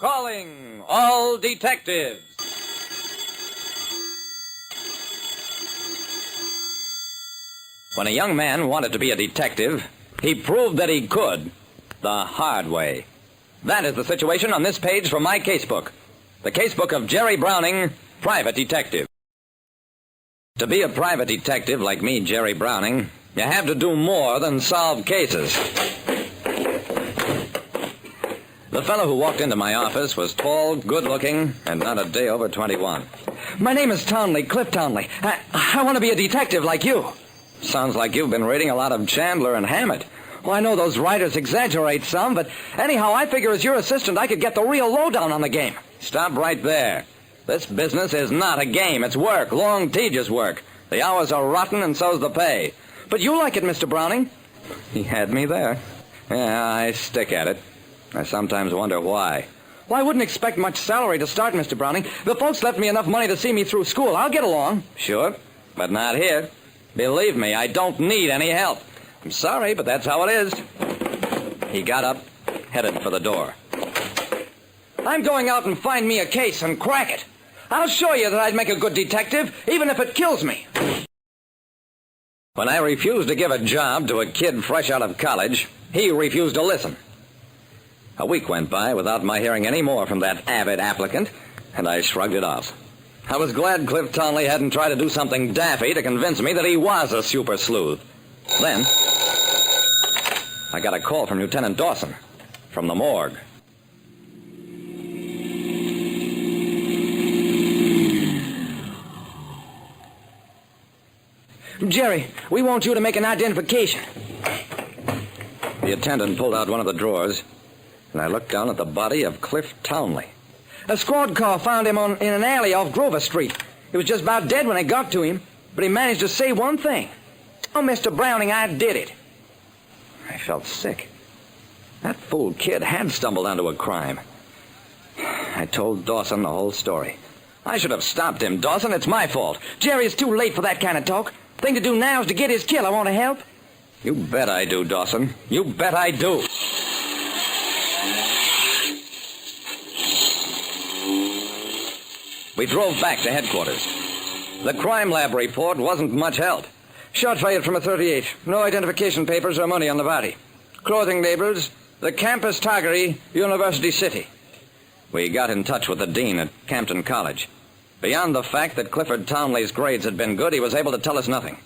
Calling all detectives. When a young man wanted to be a detective, he proved that he could, the hard way. That is the situation on this page from my casebook. The casebook of Jerry Browning, private detective. To be a private detective like me, Jerry Browning, you have to do more than solve cases. The fellow who walked into my office was tall, good-looking, and not a day over 21. My name is Townley, Cliff Townley. I want to be a detective like you. Sounds like you've been reading a lot of Chandler and Hammett. Well, I know those writers exaggerate some, but anyhow, I figure as your assistant, I could get the real lowdown on the game. Stop right there. This business is not a game. It's work, long, tedious work. The hours are rotten, and so's the pay. But you like it, Mr. Browning. He had me there. Yeah, I stick at it. I sometimes wonder why. Well, I wouldn't expect much salary to start, Mr. Browning. The folks left me enough money to see me through school. I'll get along. Sure, but not here. Believe me, I don't need any help. I'm sorry, but that's how it is. He got up, headed for the door. I'm going out and find me a case and crack it. I'll show you that I'd make a good detective, even if it kills me. When I refused to give a job to a kid fresh out of college, he refused to listen. A week went by without my hearing any more from that avid applicant, and I shrugged it off. I was glad Cliff Townley hadn't tried to do something daffy to convince me that he was a super sleuth. Then, I got a call from Lieutenant Dawson, from the morgue. Jerry, we want you to make an identification. The attendant pulled out one of the drawers, and I looked down at the body of Cliff Townley. A squad car found him in an alley off Grover Street. He was just about dead when they got to him, but he managed to say one thing. Oh, Mr. Browning, I did it. I felt sick. That fool kid had stumbled onto a crime. I told Dawson the whole story. I should have stopped him, Dawson. It's my fault. Jerry, it's too late for that kind of talk. Thing to do now is to get his killer. Want to help? You bet I do, Dawson. You bet I do. We drove back to headquarters. The crime lab report wasn't much help. Shot fired from a .38. No identification papers or money on the body. Clothing labels, the Campus Targery, University City. We got in touch with the dean at Campton College. Beyond the fact that Clifford Townley's grades had been good, he was able to tell us nothing.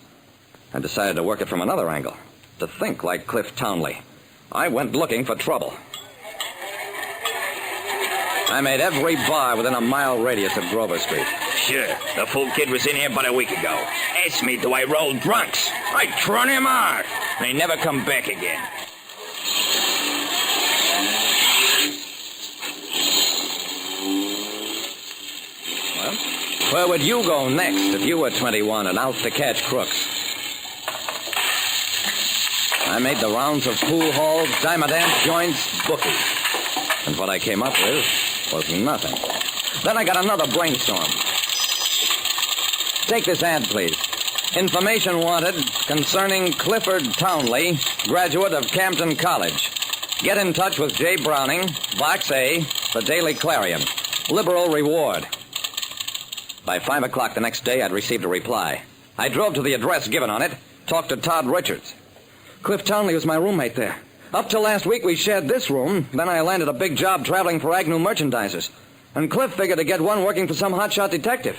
I decided to work it from another angle, to think like Cliff Townley. I went looking for trouble. I made every bar within a mile radius of Grover Street. Sure, the fool kid was in here but a week ago. Asked me do I roll drunks. I turn him out, and he never come back again. Well, where would you go next if you were 21 and out to catch crooks? I made the rounds of pool halls, diamond dance joints, bookies. And what I came up with was nothing. Then I got another brainstorm. Take this ad, please. Information wanted concerning Clifford Townley, graduate of Campton College. Get in touch with J. Browning, Box A, the Daily Clarion. Liberal reward. By 5 o'clock the next day, I'd received a reply. I drove to the address given on it, talked to Todd Richards. Cliff Townley was my roommate there. Up till last week, we shared this room. Then I landed a big job traveling for Agnew Merchandisers. And Cliff figured to get one working for some hotshot detective.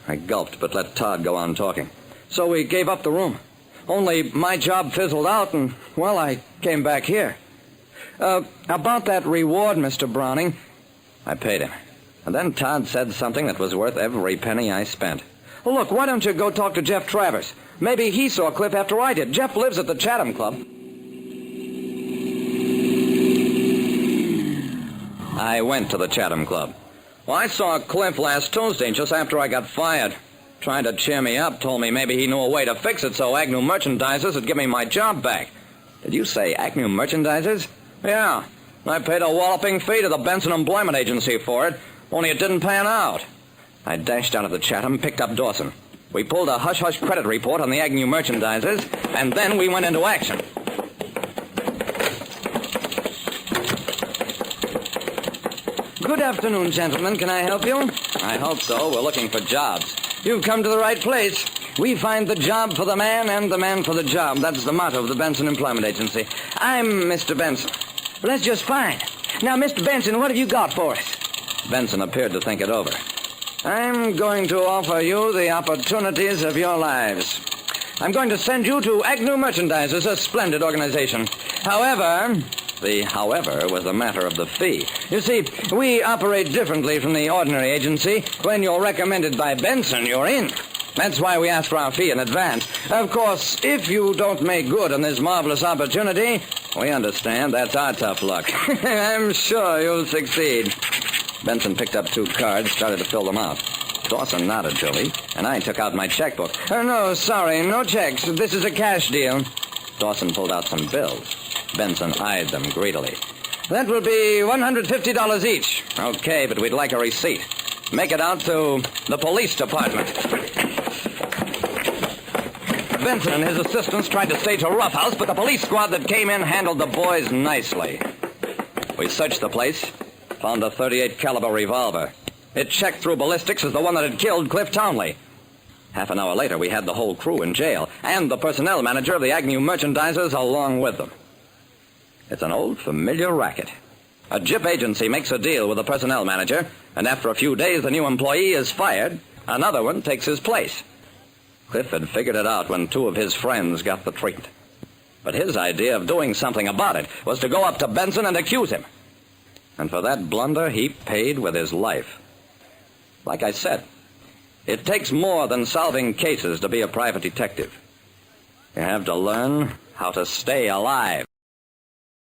I gulped, but let Todd go on talking. So we gave up the room. Only my job fizzled out, and, well, I came back here. About that reward, Mr. Browning. I paid him. And then Todd said something that was worth every penny I spent. Well, look, why don't you go talk to Jeff Travers? Maybe he saw Cliff after I did. Jeff lives at the Chatham Club. I went to the Chatham Club. Well, I saw Cliff last Tuesday just after I got fired. Trying to cheer me up, told me maybe he knew a way to fix it so Agnew Merchandisers would give me my job back. Did you say Agnew Merchandisers? Yeah. I paid a walloping fee to the Benson Employment Agency for it, only it didn't pan out. I dashed out of the Chatham and picked up Dawson. We pulled a hush-hush credit report on the Agnew Merchandisers, and then we went into action. Good afternoon, gentlemen. Can I help you? I hope so. We're looking for jobs. You've come to the right place. We find the job for the man and the man for the job. That's the motto of the Benson Employment Agency. I'm Mr. Benson. Well, that's just fine. Now, Mr. Benson, what have you got for us? Benson appeared to think it over. I'm going to offer you the opportunities of your lives. I'm going to send you to Agnew Merchandisers, a splendid organization. However, the however was a matter of the fee. You see, we operate differently from the ordinary agency. When you're recommended by Benson, you're in. That's why we ask for our fee in advance. Of course, if you don't make good on this marvelous opportunity, we understand that's our tough luck. I'm sure you'll succeed. Benson picked up 2 cards, started to fill them out. Dawson nodded to me, and I took out my checkbook. No, sorry, no checks. This is a cash deal. Dawson pulled out some bills. Benson eyed them greedily. That will be $150 each. Okay, but we'd like a receipt. Make it out to the police department. Benson and his assistants tried to stage a roughhouse, but the police squad that came in handled the boys nicely. We searched the place, found a .38 caliber revolver. It checked through ballistics as the one that had killed Cliff Townley. Half an hour later, we had the whole crew in jail, and the personnel manager of the Agnew Merchandisers along with them. It's an old, familiar racket. A gyp agency makes a deal with the personnel manager, and after a few days the new employee is fired. Another one takes his place. Cliff had figured it out when 2 of his friends got the treatment. But his idea of doing something about it was to go up to Benson and accuse him. And for that blunder, he paid with his life. Like I said, it takes more than solving cases to be a private detective. You have to learn how to stay alive.